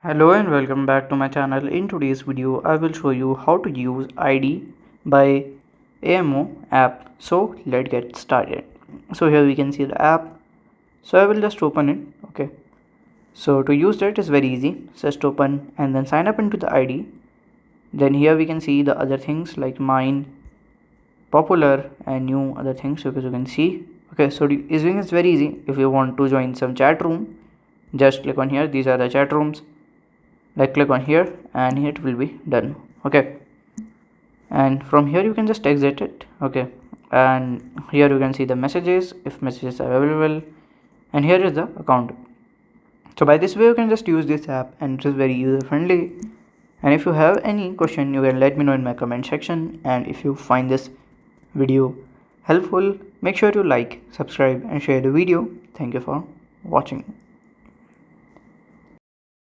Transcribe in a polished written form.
Hello and welcome back to my channel. In today's video I will show you how to use ID by AMO app. So let's get started. So here we can see the app. So I will just open it. Okay. So to use that is very easy. Just open and then sign up into the ID. Then here we can see the other things like mine, popular and new other things. So as you can see. Okay, so using is very easy. If you want to join some chat room, just click on here. These are the chat rooms. Like click on here and it will be done. Okay, and from here you can just exit it. Okay, and here you can see the messages if messages are available, and here is the account. So by this way you can just use this app and it is very user friendly. And if you have any question you can let me know in my comment section, and if you find this video helpful make sure to like, subscribe and share the video. Thank you for watching.